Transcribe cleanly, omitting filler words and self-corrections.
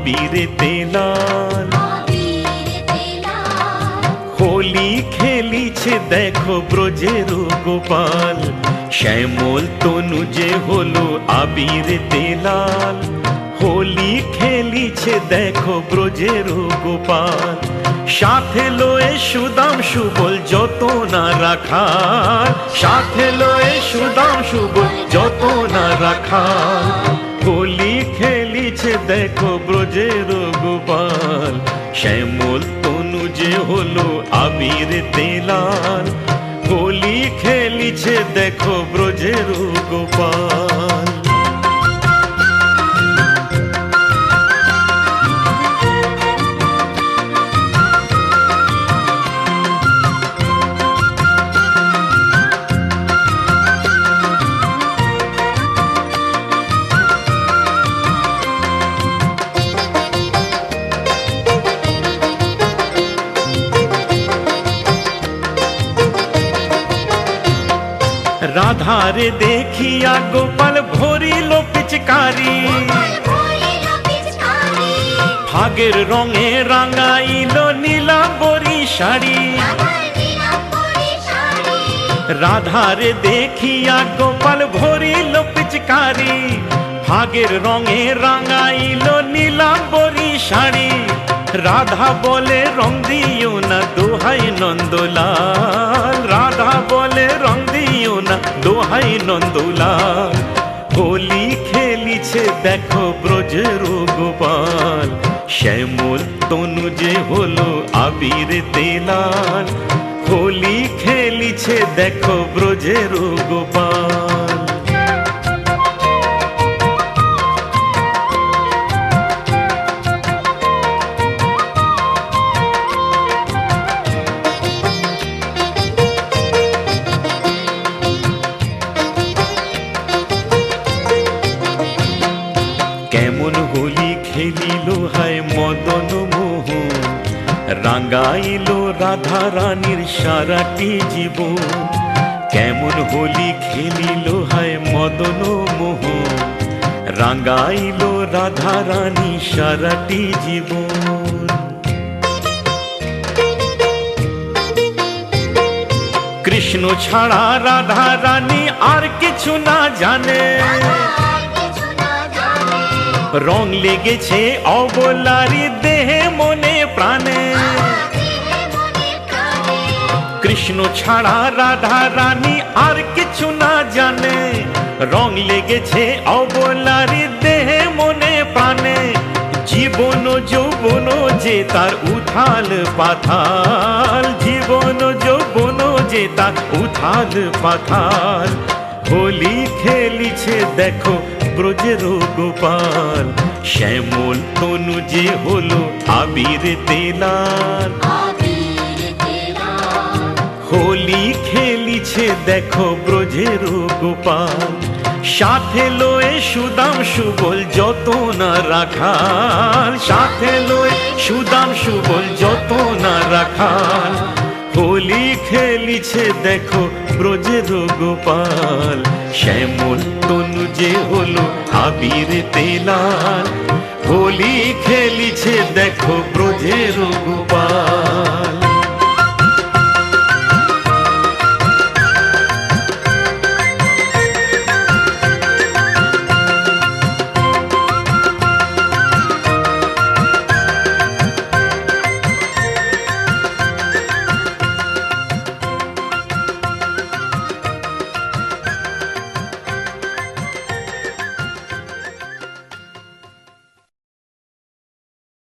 আবিরেতে লাল। হোলি খেলিছে দেখো ব্রজের গোপাল, শ্যামল তনু যে হলো আবিরেতে লাল। হোলি খেলিছে দেখো ব্রজের গোপাল, সাথে লয়ে সুদাম সুবল যত না রাখাল। সাথে লয়ে সুদাম সুবল যত না রাখাল। হোলি খেলিছে দেখো ব্রজের গোপাল, শ্যামল তনু যে হলো আবিরেতে লাল। হোলি খেলিছে দেখো ব্রজের গোপাল। রাধারে দেখিয়া গোপাল ভরিল পিচকারি, ফাগের রঙে রাঙাইল নীলাম্বরী শাড়ি। রাধারে দেখিয়া গোপাল ভরিল পিচকারি, ফাগের রঙে রাঙাইল নীলাম্বরী শাড়ি। রাধা বলে রং দিও না দোহাই নন্দলাল। রাধা বলে রং দিও না দোহাই নন্দলাল। হোলি খেলিছে দেখো ব্রজের গোপাল, শ্যামল তনু যে হলো আবিরেতে লাল। হোলি খেলিছে দেখো ব্রজের গোপাল। কেমন হোলি খেলিল হায় মদন মোহন, রাঙাইল রাধা রানীর সারাটি জীবন। কেমন হোলি খেলিল হায় মদন মোহন, রাঙাইল রাধা রানী সারাটি জীবন। কৃষ্ণ ছাড়া রাধা রানী আর কিছু না জানে, রং লেগেছে অবলারি দেহে মনে প্রাণে। কৃষ্ণ ছাড়া রাধা রানী আর কিছু না জানে, রং লেগেছে অবলারি দেহে মনে প্রাণে। জীবন যৌবন যে তার উথাল পাথাল, জীবন যৌবন যে তার উথাল পাথাল। হোলি খেলিছে দেখো ব্রজের গোপাল, শ্যামল তনু যে হলো আবিরেতে লাল। হোলি খেলিছে দেখো ব্রজের গোপাল, সাথে লয়ে সুদাম সুবল যত না রাখাল। সাথে লয়ে সুদাম সুবল যত না রাখাল। হোলি খেলিছে দেখো ব্রজের গোপাল, শ্যামল তনু যে হলো আবিরেতে লাল। হোলি খেলিছে দেখো ব্রজের গোপাল।